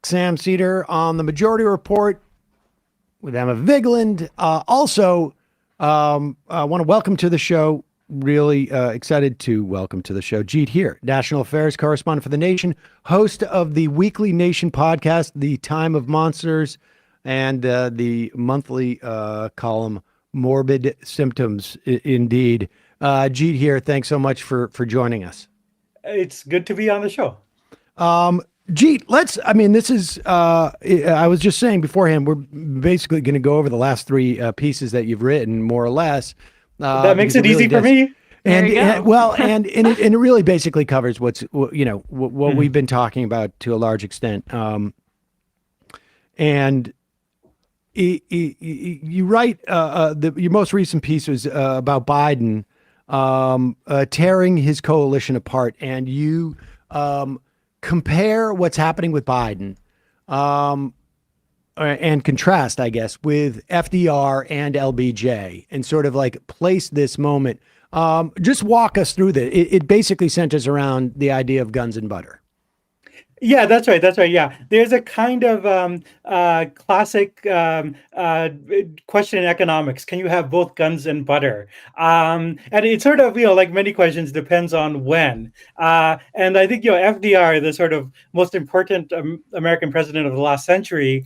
Sam Seder on the Majority Report with Emma Vigeland. I want to welcome to the show, really excited to welcome to the show, Jeet Heer, National Affairs Correspondent for The Nation, host of the weekly Nation podcast, The Time of Monsters, and the monthly column, Morbid Symptoms, indeed. Jeet Heer, thanks so much for joining us. It's good to be on the show. Jeet, this is, I was just saying beforehand, we're basically going to go over the last three pieces that you've written, more or less. That makes it really easy for me. And it really basically covers what we've been talking about to a large extent. And you write, your most recent piece was about Biden tearing his coalition apart, and you compare what's happening with Biden and contrast, I guess, with FDR and LBJ, and sort of like place this moment. Just walk us through that. It basically centers around the idea of guns and butter. Yeah, that's right. That's right. Yeah, there's a kind of classic question in economics: can you have both guns and butter? And it's sort of, like many questions, depends on when. And I think FDR, the sort of most important American president of the last century,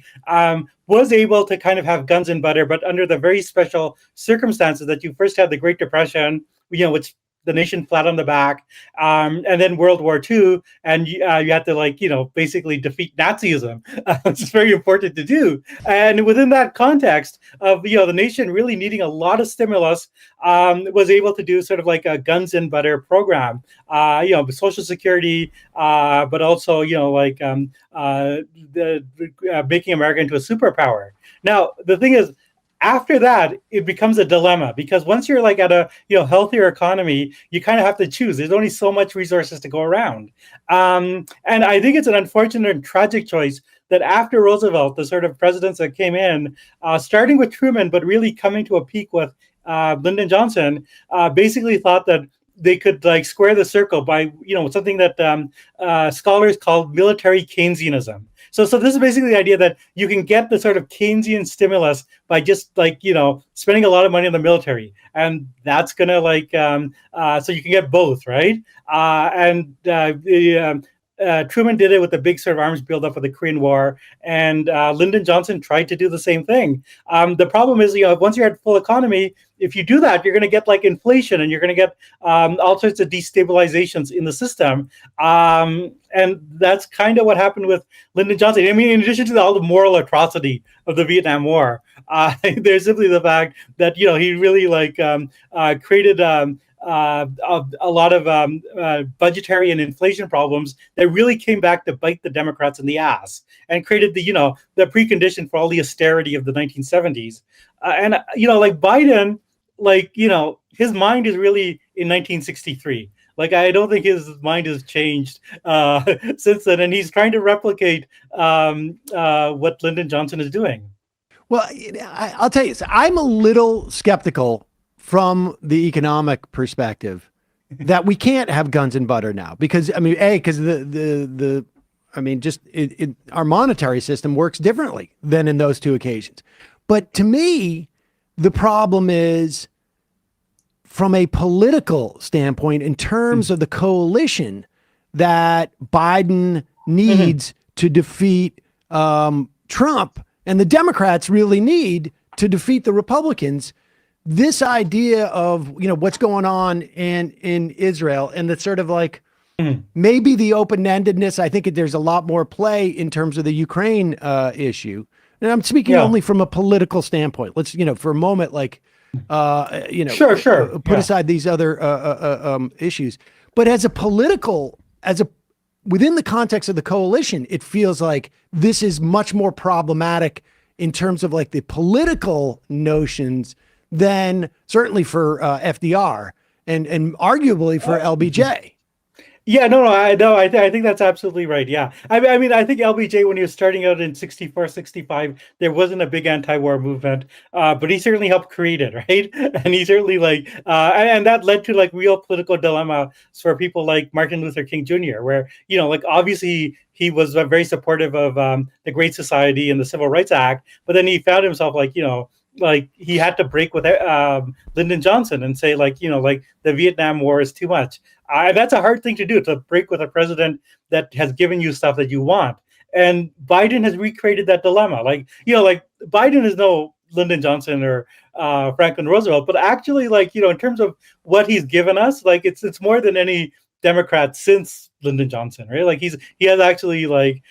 was able to kind of have guns and butter, but under the very special circumstances that you first had the Great Depression, which the nation flat on the back, and then World War II, and you had to basically defeat Nazism, which is very important to do. And within that context of the nation really needing a lot of stimulus, was able to do sort of like a guns and butter program, Social Security, but also making America into a superpower. Now the thing is, after that, it becomes a dilemma, because once you're at a healthier economy, you kind of have to choose. There's only so much resources to go around, and I think it's an unfortunate and tragic choice that after Roosevelt, the sort of presidents that came in, starting with Truman, but really coming to a peak with Lyndon Johnson, basically thought that they could square the circle by something that scholars call military Keynesianism. So this is basically the idea that you can get the sort of Keynesian stimulus by just spending a lot of money on the military, and that's gonna so you can get both, right? Truman did it with the big sort of arms buildup for the Korean War, and Lyndon Johnson tried to do the same thing. The problem is, once you're at full economy, if you do that, you're going to get inflation, and you're going to get all sorts of destabilizations in the system. And that's kind of what happened with Lyndon Johnson. I mean, in addition to all the moral atrocity of the Vietnam War, there's simply the fact that, he really created a lot of budgetary and inflation problems that really came back to bite the Democrats in the ass, and created the precondition for all the austerity of the 1970s. And Biden, his mind is really in 1963. I don't think his mind has changed since then, and he's trying to replicate what Lyndon Johnson is doing. Well, I'll tell you, I'm a little skeptical from the economic perspective that we can't have guns and butter now, because because our monetary system works differently than in those two occasions. But to me, the problem is from a political standpoint, in terms of the coalition that Biden needs to defeat Trump, and the Democrats really need to defeat the Republicans. This idea of, what's going on in Israel, and that's sort of maybe the open-endedness. I think there's a lot more play in terms of the Ukraine issue. And I'm speaking only from a political standpoint. Let's, for a moment, sure. Put aside these other issues. But within the context of the coalition, it feels like this is much more problematic in terms of the political notions than certainly for FDR and arguably for LBJ. Yeah, no, no, I think that's absolutely right. Yeah. I mean, I think LBJ, when he was starting out in 64, 65, there wasn't a big anti-war movement, but he certainly helped create it, right? And he certainly and that led to like real political dilemma for people like Martin Luther King Jr., where, like obviously he was very supportive of the Great Society and the Civil Rights Act, but then he found himself like he had to break with Lyndon Johnson and say like the Vietnam War is too much. That's a hard thing to do, to break with a president that has given you stuff that you want. And Biden has recreated that dilemma. Like Biden is no Lyndon Johnson or Franklin Roosevelt, but actually, in terms of what he's given us, like it's more than any Democrat since Lyndon Johnson, right? Like he has actually really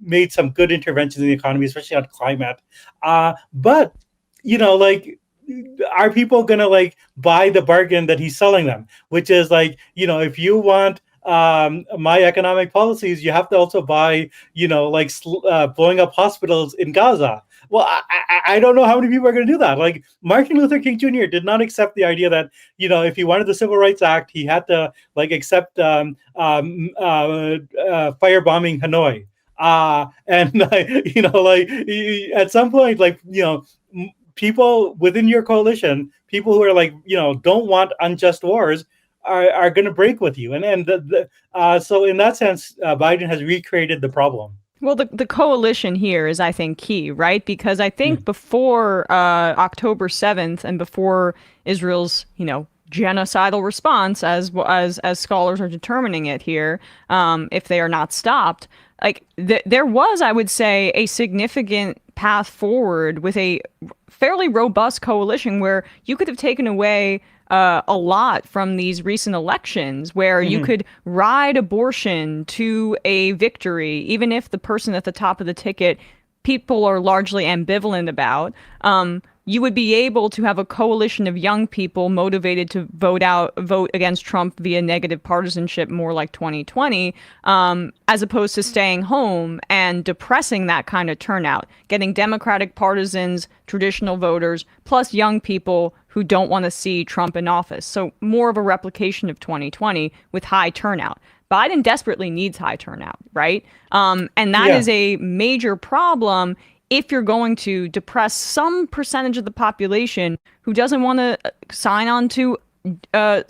made some good interventions in the economy, especially on climate. But like, are people gonna like buy the bargain that he's selling them, which is like, if you want my economic policies, you have to also buy blowing up hospitals in Gaza. Well, I don't know how many people are going to do that. Like Martin Luther King Jr. did not accept the idea that if he wanted the Civil Rights Act, he had to like accept firebombing Hanoi. And at some point, people within your coalition, people who are like, don't want unjust wars, are going to break with you. So in that sense, Biden has recreated the problem. Well, the coalition here is, I think, key, right? Because I think before October 7th and before Israel's, genocidal response, as scholars are determining it here, if they are not stopped, like there was, I would say, a significant path forward with a fairly robust coalition where you could have taken away a lot from these recent elections, where you could ride abortion to a victory, even if the person at the top of the ticket people are largely ambivalent about. You would be able to have a coalition of young people motivated to vote against Trump via negative partisanship, more like 2020, as opposed to staying home and depressing that kind of turnout, getting Democratic partisans, traditional voters, plus young people who don't want to see Trump in office. So more of a replication of 2020 with high turnout. Biden desperately needs high turnout, right? And that is a major problem if you're going to depress some percentage of the population who doesn't want to sign on to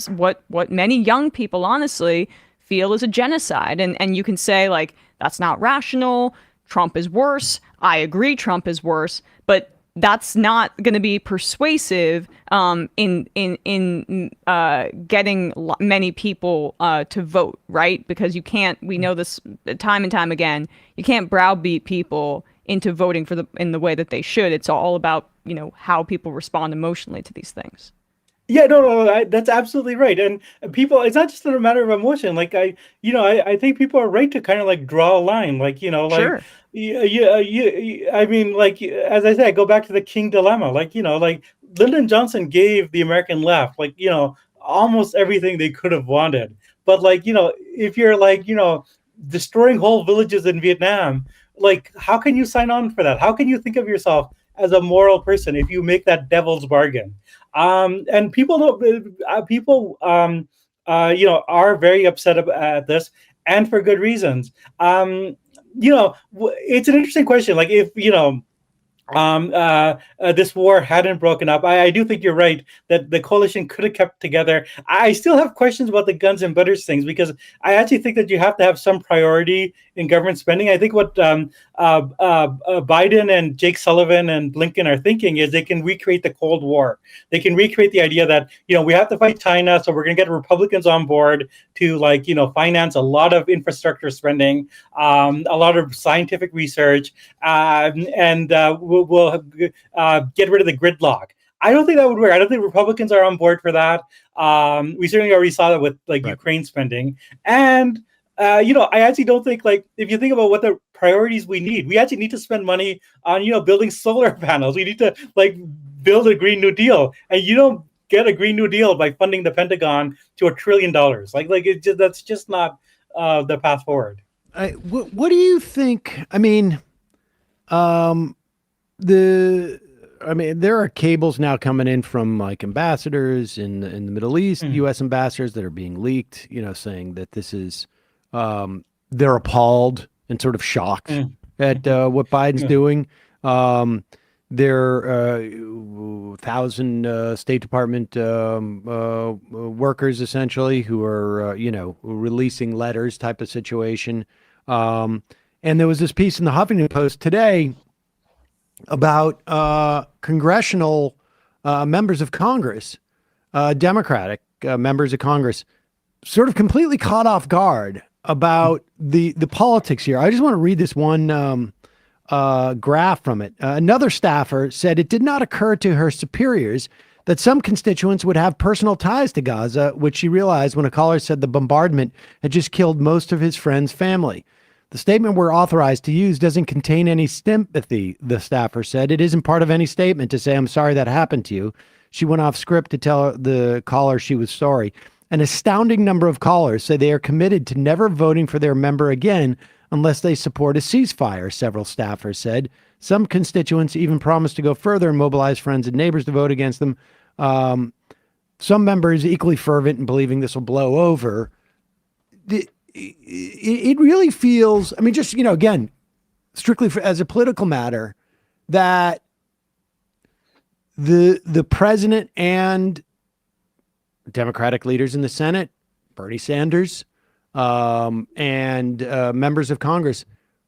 what many young people honestly feel is a genocide. And you can say, like, that's not rational. Trump is worse. I agree, Trump is worse. But that's not going to be persuasive in getting many people to vote, right? Because you can't. We know this time and time again. You can't browbeat people into voting in the way that they should. It's all about how people respond emotionally to these things. Yeah, no, that's absolutely right. And people, it's not just a matter of emotion. Like I think people are right to kind of like draw a line. Like, Sure. I mean, like, as I said, I go back to the King dilemma. Like, like Lyndon Johnson gave the American left, like, almost everything they could have wanted. But like, if you're like, destroying whole villages in Vietnam, like, how can you sign on for that? How can you think of yourself as a moral person if you make that devil's bargain? And people are very upset at this, and for good reasons. It's an interesting question. Like, if this war hadn't broken up, I do think you're right that the coalition could have kept together. I still have questions about the guns and butters things, because I actually think that you have to have some priority in government spending. I think what Biden and Jake Sullivan and Blinken are thinking is they can recreate the Cold War. They can recreate the idea that, we have to fight China, so we're going to get Republicans on board to finance a lot of infrastructure spending, a lot of scientific research, and we'll get rid of the gridlock. I don't think that would work. I don't think Republicans are on board for that. We certainly already saw that with Ukraine spending. And I actually don't think, if you think about what the priorities we actually need to spend money on, building solar panels. We need to build a Green New Deal, and you don't get a Green New Deal by funding the Pentagon to $1 trillion. That's just not the path forward. What do you think? I mean, the I mean, there are cables now coming in from like ambassadors in the Middle East, U.S. ambassadors that are being leaked, saying that this is, they're appalled and sort of shocked at what Biden's doing. There are 1,000 State Department workers essentially who are, releasing letters type of situation. And there was this piece in the Huffington Post today about congressional members of Congress, Democratic members of Congress, sort of completely caught off guard about the politics here. I just want to read this one graph from it. Another staffer said it did not occur to her superiors that some constituents would have personal ties to Gaza, which she realized when a caller said the bombardment had just killed most of his friend's family. The statement we're authorized to use doesn't contain any sympathy, the staffer said. It isn't part of any statement to say, I'm sorry that happened to you. She went off script to tell the caller she was sorry. An astounding number of callers say they are committed to never voting for their member again unless they support a ceasefire, several staffers said. Some constituents even promised to go further and mobilize friends and neighbors to vote against them. Some members equally fervent in believing this will blow over. It really feels, I mean, just, again, strictly as a political matter, that the president and Democratic leaders in the Senate, Bernie Sanders, and members of Congress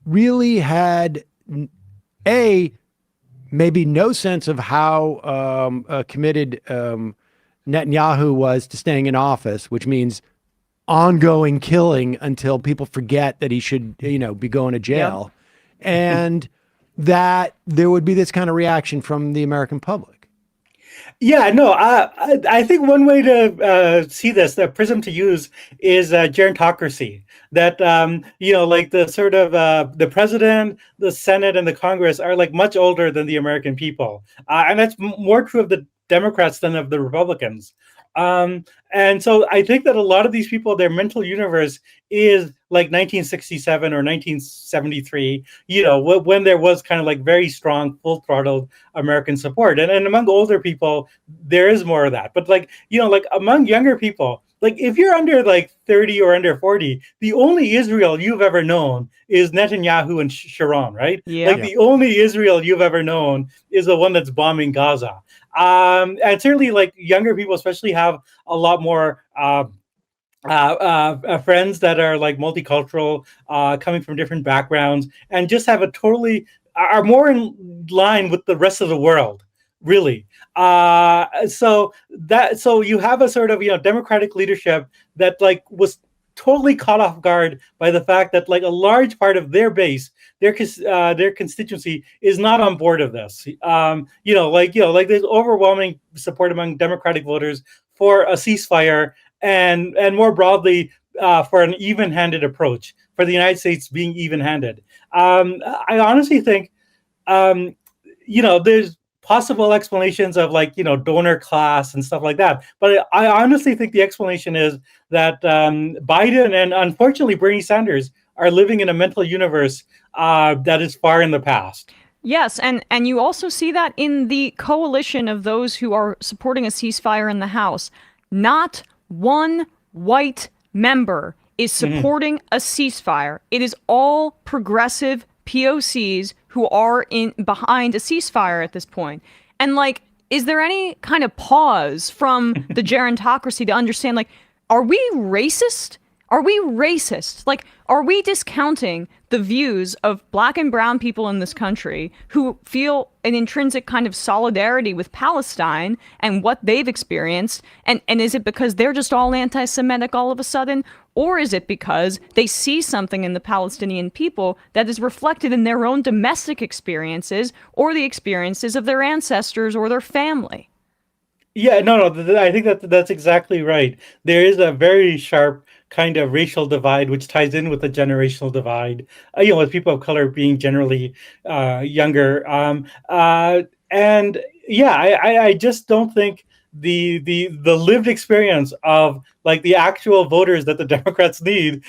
really had maybe no sense of how committed Netanyahu was to staying in office, which means ongoing killing until people forget that he should, be going to jail, and that there would be this kind of reaction from the American public. Yeah, no, I think one way to see this, the prism to use, is gerontocracy. That like the sort of the president, the Senate, and the Congress are like much older than the American people, and that's more true of the Democrats than of the Republicans. And so I think that a lot of these people, their mental universe is like 1967 or 1973, when there was kind of like very strong, full-throttled American support. And among older people, there is more of that. But like among younger people, like if you're under like 30 or under 40, the only Israel you've ever known is Netanyahu and Sharon, right? Yeah. Like the only Israel you've ever known is the one that's bombing Gaza. And certainly like younger people especially have a lot more friends that are like multicultural, coming from different backgrounds, and just have are more in line with the rest of the world, really. So you have a sort of democratic leadership that like was totally caught off guard by the fact that like a large part of their base, their constituency, is not on board of this. There's overwhelming support among Democratic voters for a ceasefire, and more broadly for an even-handed approach, for the United States being even-handed. I honestly think there's possible explanations of like donor class and stuff like that, but I honestly think the explanation is that Biden and unfortunately Bernie Sanders are living in a mental universe that is far in the past. Yes, and you also see that in the coalition of those who are supporting a ceasefire in the House. Not one white member is supporting a ceasefire. It is all progressive POCs who are behind a ceasefire at this point. And like, is there any kind of pause from the gerontocracy to understand, like, are we racist? Are we racist? Like, are we discounting the views of Black and brown people in this country who feel an intrinsic kind of solidarity with Palestine and what they've experienced? And is it because they're just all anti-Semitic all of a sudden? Or is it because they see something in the Palestinian people that is reflected in their own domestic experiences or the experiences of their ancestors or their family? Yeah, no, I think that's exactly right. There is a very sharp kind of racial divide, which ties in with the generational divide, with people of color being generally younger. And yeah, I just don't think the lived experience of like the actual voters that the Democrats need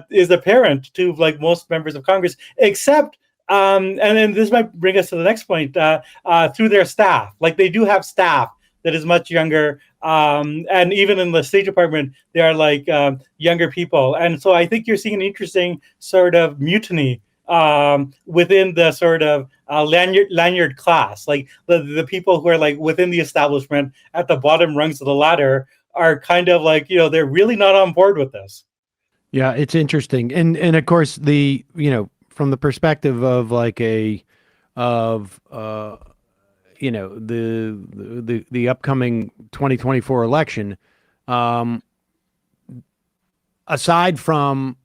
is apparent to like most members of Congress, except And then this might bring us to the next point, through their staff. Like they do have staff that is much younger. And even in the State Department, they are like younger people. And so I think you're seeing an interesting sort of mutiny within the sort of lanyard class. Like the people who are like within the establishment at the bottom rungs of the ladder are kind of like, they're really not on board with this. Yeah, it's interesting. And of course from the perspective of like the upcoming 2024 election, aside from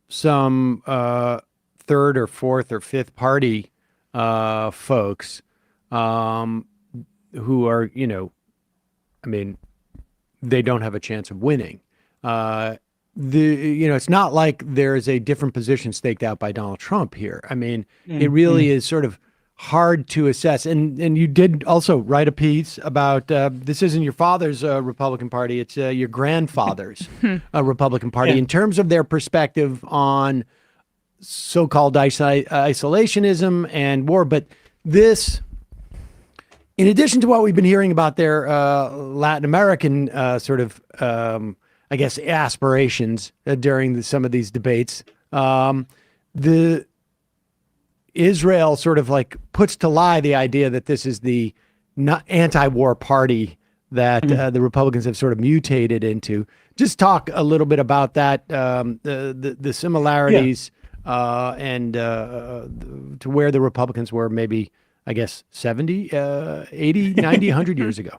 some third or fourth or fifth party folks who are, they don't have a chance of winning. It's not like there's a different position staked out by Donald Trump here. I mean, it really is sort of hard to assess. And you did also write a piece about this isn't your father's Republican Party, it's your grandfather's Republican Party in terms of their perspective on so-called isolationism and war. But this, in addition to what we've been hearing about their Latin American sort of aspirations during some of these debates, the Israel sort of like puts to lie the idea that this is the anti-war party that the Republicans have sort of mutated into. Just talk a little bit about that, the similarities and to where the Republicans were maybe, 70, 80, 90, 100 years ago.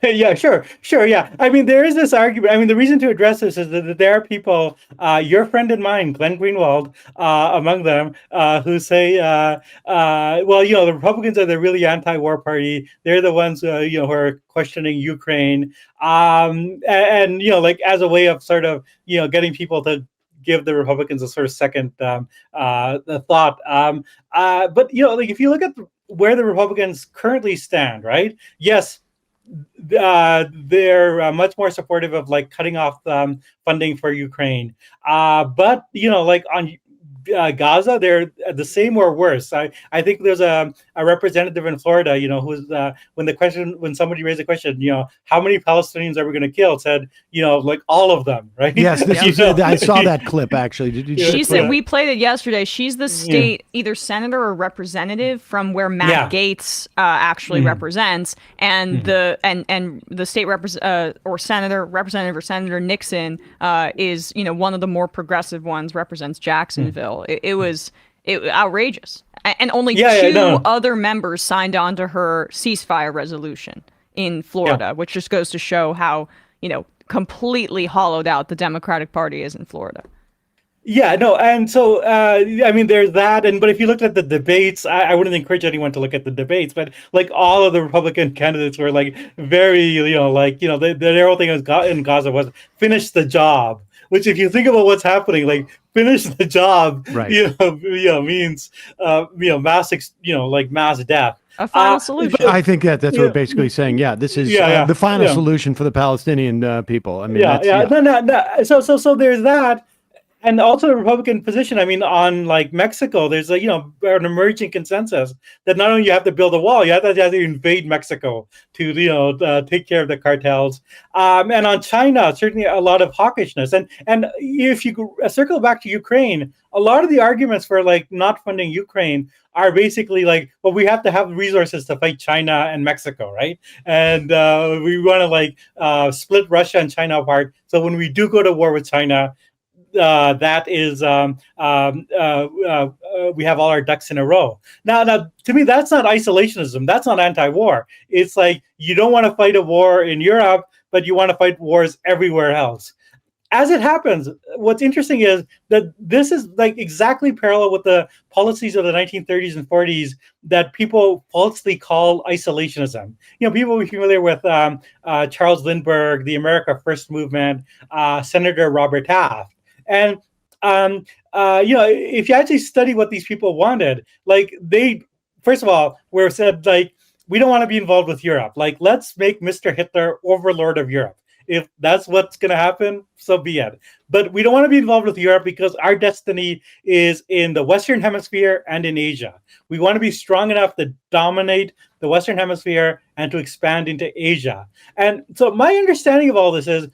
Yeah, sure. Yeah. I mean, there is this argument. I mean, the reason to address this is that there are people, your friend and mine, Glenn Greenwald, among them, who say, the Republicans are the really anti-war party. They're the ones, who are questioning Ukraine. As a way of sort of, getting people to give the Republicans a sort of second thought. But, if you look at where the Republicans currently stand, right? Yes, they're much more supportive of like cutting off funding for Ukraine. But on Gaza, they're the same or worse. I think there's a representative in Florida, who's when somebody raised the question, how many Palestinians are we going to kill? Said, like all of them, right? Yes, I saw that clip actually. She said we played it yesterday. She's the state either senator or representative from where Matt Gaetz actually represents, and the state representative or Senator Nixon is one of the more progressive ones, represents Jacksonville. It was outrageous. And only two other members signed on to her ceasefire resolution in Florida, which just goes to show how, completely hollowed out the Democratic Party is in Florida. Yeah, no, and so there's that, but if you looked at the debates, I wouldn't encourage anyone to look at the debates, but like all of the Republican candidates were like very, their whole thing in Gaza was finish the job. Which, if you think about what's happening, like finish the job, right. Means mass death. A final solution. I think that's what we're basically saying. Yeah, this is the final solution for the Palestinian people. I mean, No. So there's that. And also the Republican position, on like Mexico, there's an emerging consensus that not only you have to build a wall, you have to invade Mexico to take care of the cartels. And on China, certainly a lot of hawkishness. And if you circle back to Ukraine, a lot of the arguments for like not funding Ukraine are basically like, well, we have to have resources to fight China and Mexico, right? And we want to split Russia and China apart. So when we do go to war with China, that is we have all our ducks in a row. Now, to me, that's not isolationism. That's not anti-war. It's like you don't want to fight a war in Europe, but you want to fight wars everywhere else. As it happens, what's interesting is that this is like exactly parallel with the policies of the 1930s and 40s that people falsely call isolationism. People are familiar with Charles Lindbergh, the America First movement, Senator Robert Taft. And, if you actually study what these people wanted, like they, first of all, said, like, we don't want to be involved with Europe. Like, let's make Mr. Hitler overlord of Europe. if that's what's going to happen, so be it. But we don't want to be involved with Europe because our destiny is in the Western Hemisphere and in Asia. We want to be strong enough to dominate the Western Hemisphere and to expand into Asia. And so my understanding of all this is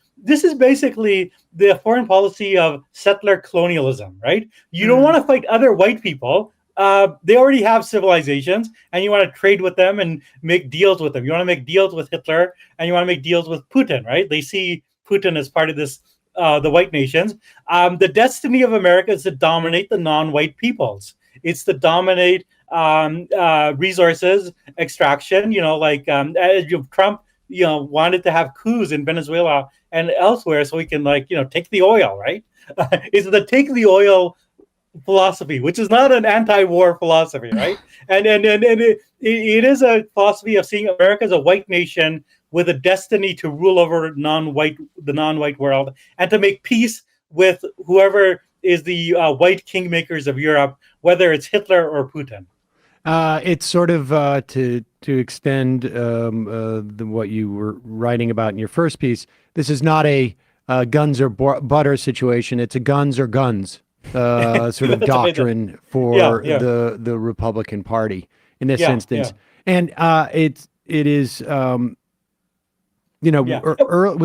basically the foreign policy of settler colonialism, right? You don't want to fight other white people. They already have civilizations, and you want to trade with them and make deals with them. You want to make deals with Hitler, and you want to make deals with Putin, right? They see Putin as part of this, the white nations. The destiny of America is to dominate the non-white peoples. It's to dominate resources extraction. Trump, wanted to have coups in Venezuela and elsewhere so he can, take the oil, right? It's the take the oil philosophy, which is not an anti-war philosophy, right? and it is a philosophy of seeing America as a white nation with a destiny to rule over the non-white world and to make peace with whoever is the white kingmakers of Europe, whether it's Hitler or Putin. It's sort of to extend what you were writing about in your first piece. This is not a guns or butter situation. It's a guns or guns sort of doctrine for the Republican Party in this instance. And it is, was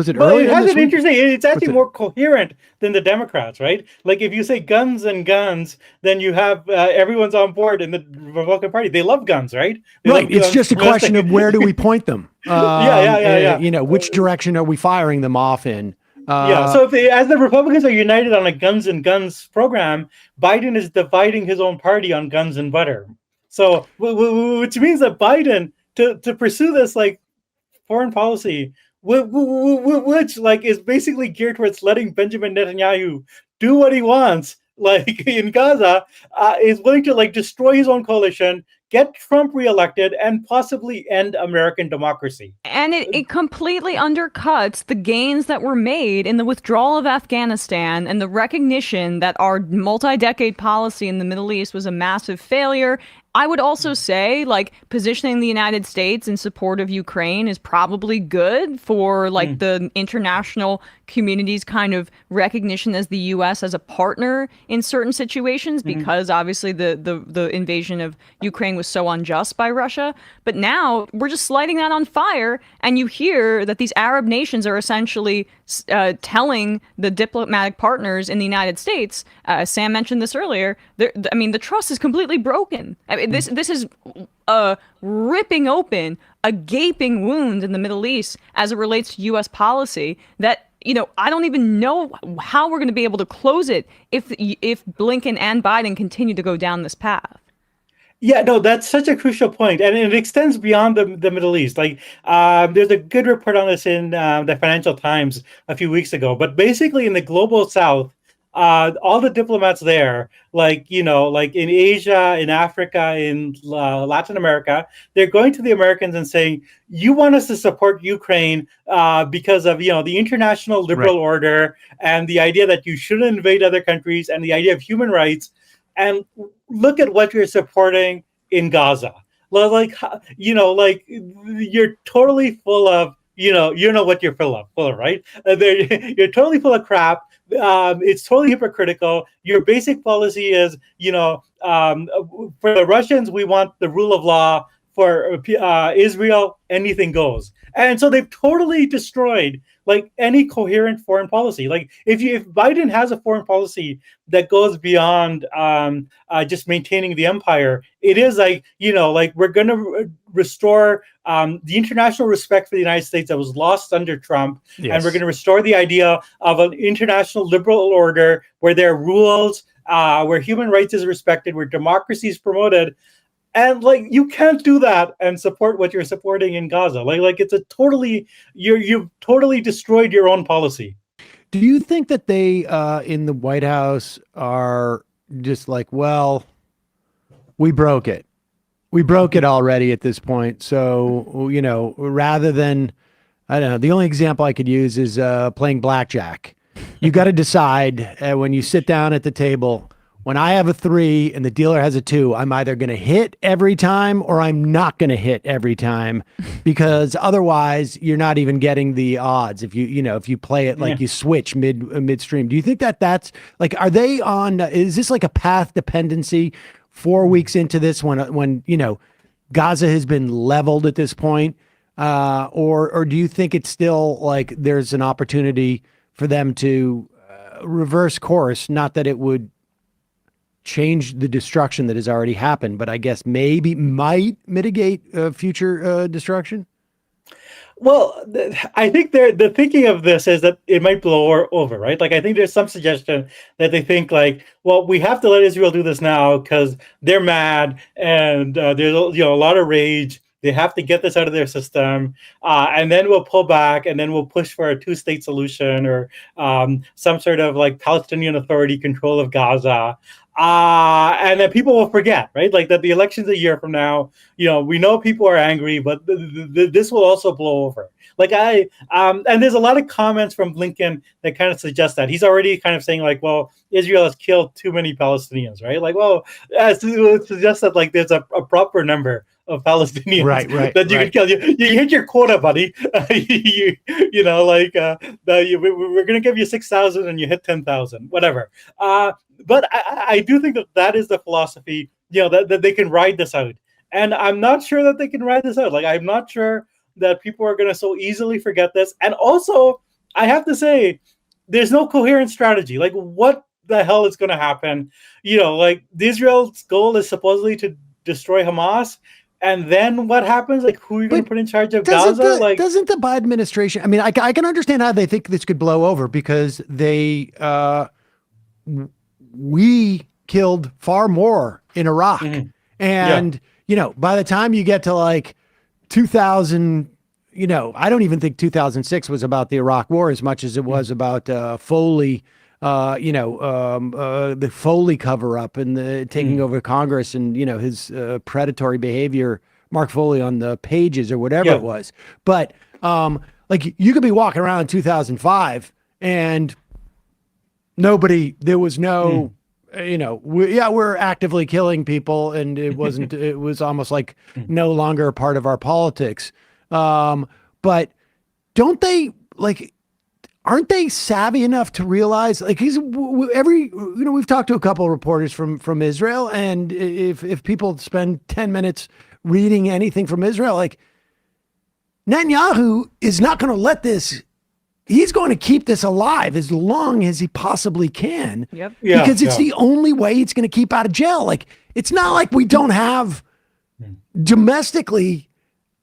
it earlier? It has an interesting, it's actually more coherent than the Democrats, right? Like if you say guns and guns, then you have everyone's on board in the Republican Party. They love guns, right? Right. It's just a question of where do we point them? Which direction are we firing them off in? So as the Republicans are united on a guns and guns program, Biden is dividing his own party on guns and butter. So, which means that Biden to pursue this foreign policy, which is basically geared towards letting Benjamin Netanyahu do what he wants, in Gaza, is willing to destroy his own coalition, get Trump reelected, and possibly end American democracy. And it completely undercuts the gains that were made in the withdrawal of Afghanistan and the recognition that our multi-decade policy in the Middle East was a massive failure. I would also say, positioning the United States in support of Ukraine is probably good for, the international community's kind of recognition as the U.S. as a partner in certain situations, because obviously the invasion of Ukraine was so unjust by Russia. But now we're just lighting that on fire, and you hear that these Arab nations are essentially telling the diplomatic partners in the United States, Sam mentioned this earlier, the trust is completely broken. This is ripping open a gaping wound in the Middle East as it relates to U.S. policy that, I don't even know how we're going to be able to close it if Blinken and Biden continue to go down this path. Yeah, no, that's such a crucial point, and it extends beyond the Middle East. There's a good report on this in the Financial Times a few weeks ago. But basically, in the global South, all the diplomats there, in Asia, in Africa, in Latin America, they're going to the Americans and saying, "You want us to support Ukraine because of the international liberal order and the idea that you shouldn't invade other countries and the idea of human rights." And look at what you're supporting in Gaza. You're totally full of, what you're full of, right? You're totally full of crap. It's totally hypocritical. Your basic policy is, for the Russians, we want the rule of law. For Israel, anything goes. And so they've totally destroyed any coherent foreign policy. If Biden has a foreign policy that goes beyond just maintaining the empire, it is we're going to restore the international respect for the United States that was lost under Trump. Yes. And we're going to restore the idea of an international liberal order where there are rules, where human rights is respected, where democracy is promoted. And you can't do that and support what you're supporting in Gaza. It's a totally, you've totally destroyed your own policy. Do you think that they in the White House are just well, we broke it. We broke it already at this point. So, rather than, I don't know, the only example I could use is playing blackjack. You got to decide when you sit down at the table, when I have a 3 and the dealer has a 2, I'm either going to hit every time or I'm not going to hit every time, because otherwise you're not even getting the odds. If if you play it like you switch midstream. Do you think that's like, are they on, is this like a path dependency 4 weeks into this when Gaza has been leveled at this point? Or do you think it's still like there's an opportunity for them to reverse course? Not that it would change the destruction that has already happened, but I guess maybe might mitigate future destruction. Well, I think the thinking of this is that it might blow over, right? Like, I think there's some suggestion that they think like, well, we have to let Israel do this now because they're mad and there's a lot of rage. They have to get this out of their system, and then we'll pull back, and then we'll push for a 2-state solution or some sort of like Palestinian Authority control of Gaza. And then people will forget, right? Like that the election's a year from now. We know people are angry, but this will also blow over. Like and there's a lot of comments from Blinken that kind of suggest that he's already kind of saying like, well, Israel has killed too many Palestinians, right? Like, well, it suggests that like there's a proper number of Palestinians right, that you can kill. You hit your quota, buddy. We're going to give you 6,000 and you hit 10,000, whatever. But I do think that is the philosophy, that they can ride this out. And I'm not sure that they can ride this out. Like, I'm not sure that people are going to so easily forget this. And also, I have to say, there's no coherent strategy. Like, what the hell is going to happen? Like, Israel's goal is supposedly to destroy Hamas. And then what happens? Like, who are you going to put in charge of Gaza? Doesn't the Biden administration? I mean, I can understand how they think this could blow over because we killed far more in Iraq, and by the time you get to like 2000, I don't even think 2006 was about the Iraq War as much as it was about Foley. The Foley cover up and the taking over Congress and, his predatory behavior, Mark Foley on the pages or whatever it was. But like you could be walking around in 2005 and there was no, we're actively killing people and it wasn't, it was almost like no longer a part of our politics. But don't they aren't they savvy enough to realize like we've talked to a couple of reporters from Israel, and if people spend 10 minutes reading anything from Israel, like Netanyahu is not going to let this, he's going to keep this alive as long as he possibly can. Yep. Because it's the only way he's going to keep out of jail. Like, it's not like we don't have domestically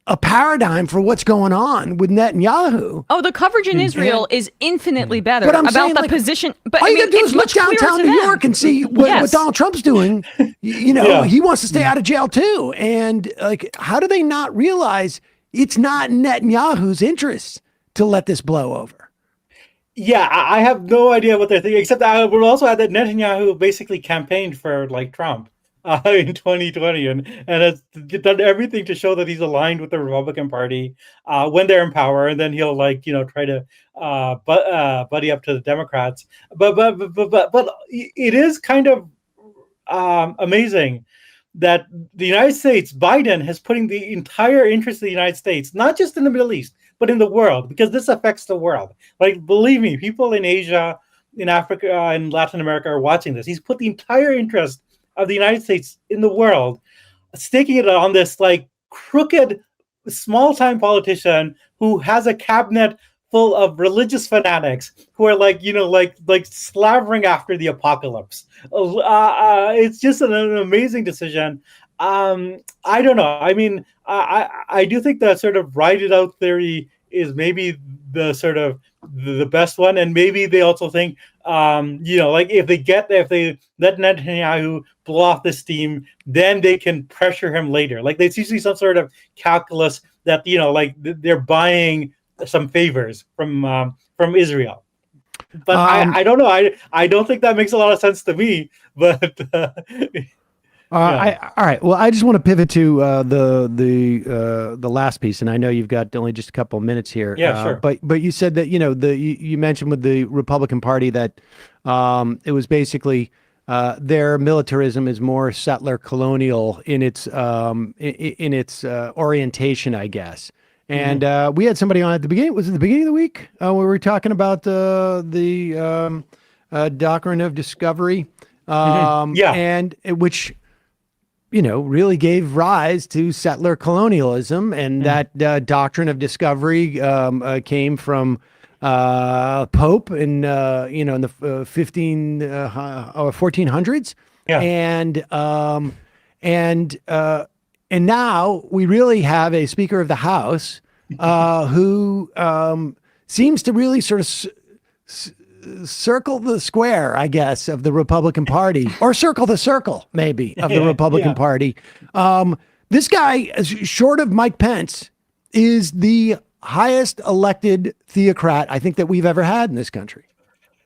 a paradigm for what's going on with Netanyahu. Oh, the coverage in Israel is infinitely better But I'm about saying, the like, position. But all I you mean, gotta do it's is look much clearer downtown to New them. York and see what Donald Trump's doing. He wants to stay out of jail too. And like, how do they not realize it's not in Netanyahu's interest to let this blow over? Yeah, I have no idea what they're thinking, except I would also add that Netanyahu basically campaigned for like Trump in 2020 and has done everything to show that he's aligned with the Republican Party when they're in power, and then he'll try to buddy up to the Democrats. But it is kind of amazing that the United States, Biden has putting the entire interest of the United States, not just in the Middle East, but in the world, because this affects the world. Like, believe me, people in Asia, in Africa, and Latin America are watching this. He's put the entire interest of the United States in the world, staking it on this like crooked, small-time politician who has a cabinet full of religious fanatics who are like slavering after the apocalypse. It's just an amazing decision. I don't know. I mean, I do think the sort of ride it out theory is maybe the sort of the best one, and maybe they also think, if they let Netanyahu blow off the steam, then they can pressure him later. Like, there's usually some sort of calculus that they're buying some favors from Israel. But I don't know. I don't think that makes a lot of sense to me. But all right. Well, I just want to pivot to the last piece, and I know you've got only just a couple of minutes here. Yeah, sure. But you said that you mentioned with the Republican Party that it was basically their militarism is more settler colonial in its orientation, I guess. And we had somebody on at the beginning. Was it the beginning of the week where we were talking about the doctrine of discovery, and which really gave rise to settler colonialism, and that doctrine of discovery came from Pope in in the 1400s, and now we really have a Speaker of the House who seems to really sort of circle the square, I guess, of the Republican Party, or circle the circle, maybe, of the Republican Party. This guy, short of Mike Pence, is the highest elected theocrat I think that we've ever had in this country.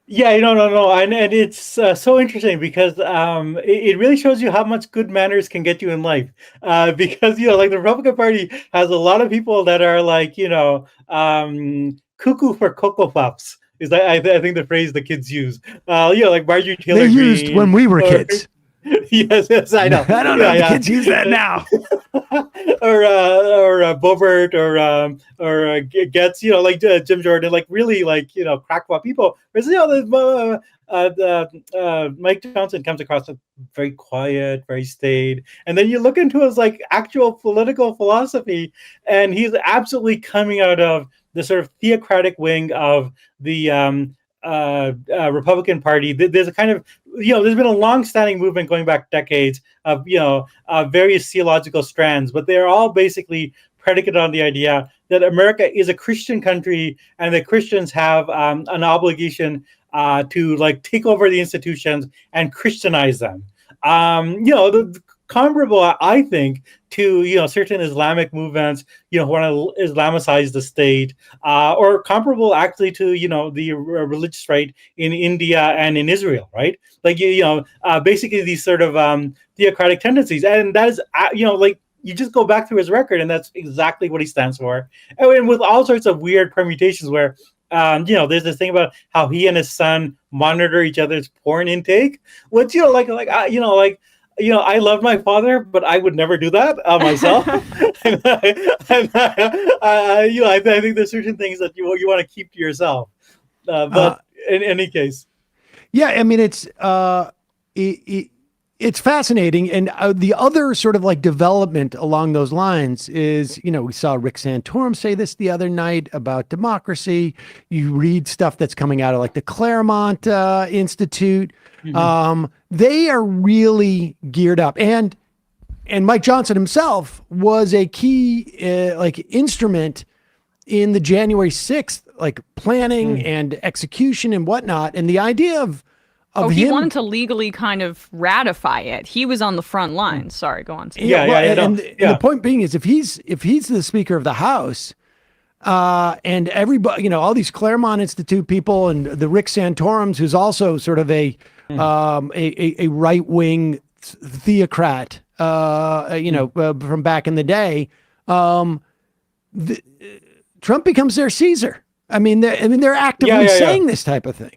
Yeah, no. And it's so interesting because it really shows you how much good manners can get you in life. Because, like the Republican Party has a lot of people that are like, cuckoo for Cocoa Puffs. Is that I think the phrase the kids use? Like Marjorie Taylor Greene. They used when we were kids. Yes, I know. I don't know. The kids use that now. or Boebert or Getz, like Jim Jordan, like really like crackpot people. Whereas Mike Johnson comes across as very quiet, very staid, and then you look into his like actual political philosophy, and he's absolutely coming out of the sort of theocratic wing of the Republican Party. There's a kind of there's been a long-standing movement going back decades of various theological strands, but they're all basically predicated on the idea that America is a Christian country and that Christians have an obligation to like take over the institutions and Christianize them. Comparable, I think, to certain Islamic movements, who want to Islamicize the state, or comparable actually to the religious right in India and in Israel, right? Like basically these sort of theocratic tendencies, and that is like you just go back through his record, and that's exactly what he stands for, and with all sorts of weird permutations where. There's this thing about how he and his son monitor each other's porn intake, which I love my father, but I would never do that myself. I think there's certain things that you want to keep to yourself. But in any case, I mean it's fascinating, and the other sort of like development along those lines is we saw Rick Santorum say this the other night about democracy. You read stuff that's coming out of like the Claremont Institute. They are really geared up, and Mike Johnson himself was a key instrument in the January 6th like planning and execution and whatnot, and the idea of he him wanted to legally kind of ratify it. He was on the front lines. Sorry, go on. And the point being is if he's the Speaker of the House, and everybody, all these Claremont Institute people and the Rick Santorums, who's also sort of a right-wing theocrat, from back in the day, Trump becomes their Caesar. I mean, they're actively saying this type of thing.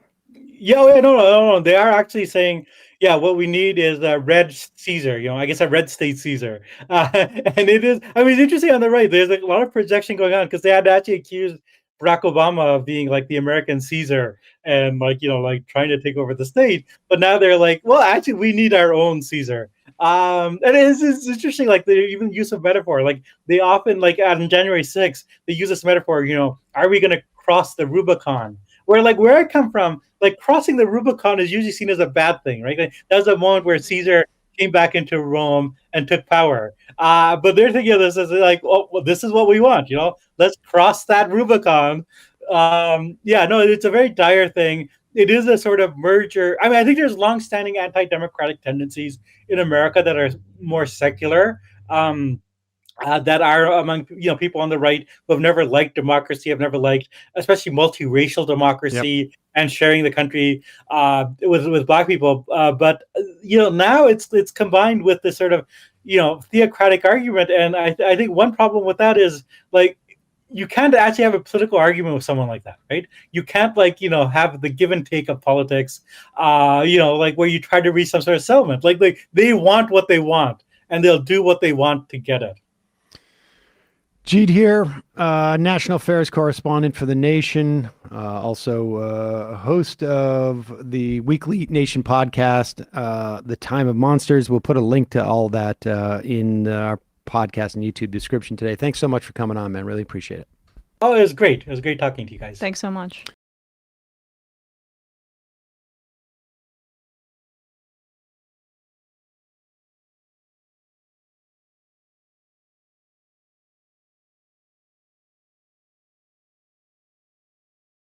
No. They are actually saying, what we need is a red Caesar, I guess a red state Caesar. And it is, it's interesting on the right. There's a lot of projection going on because they had actually accused Barack Obama of being like the American Caesar and like trying to take over the state. But now they're like, well, actually, we need our own Caesar. And it's interesting, like they even use a metaphor. Like they often, like on January 6th, they use this metaphor, are we going to cross the Rubicon? Where I come from, like crossing the Rubicon is usually seen as a bad thing, right? Like, that was a moment where Caesar came back into Rome and took power. But they're thinking of this as like, this is what we want, let's cross that Rubicon. It's a very dire thing. It is a sort of merger. I think there's longstanding anti-democratic tendencies in America that are more secular. That are among people on the right who have never liked democracy, have never liked especially multiracial democracy and sharing the country with Black people. But now it's combined with this sort of theocratic argument, and I think one problem with that is like you can't actually have a political argument with someone like that, right? You can't have the give and take of politics, where you try to reach some sort of settlement. Like they want what they want, and they'll do what they want to get it. Jeet Heer, national affairs correspondent for The Nation, also a host of the weekly Nation podcast, The Time of Monsters. We'll put a link to all that in our podcast and YouTube description today. Thanks so much for coming on, man. Really appreciate it. Oh, it was great. It was great talking to you guys. Thanks so much.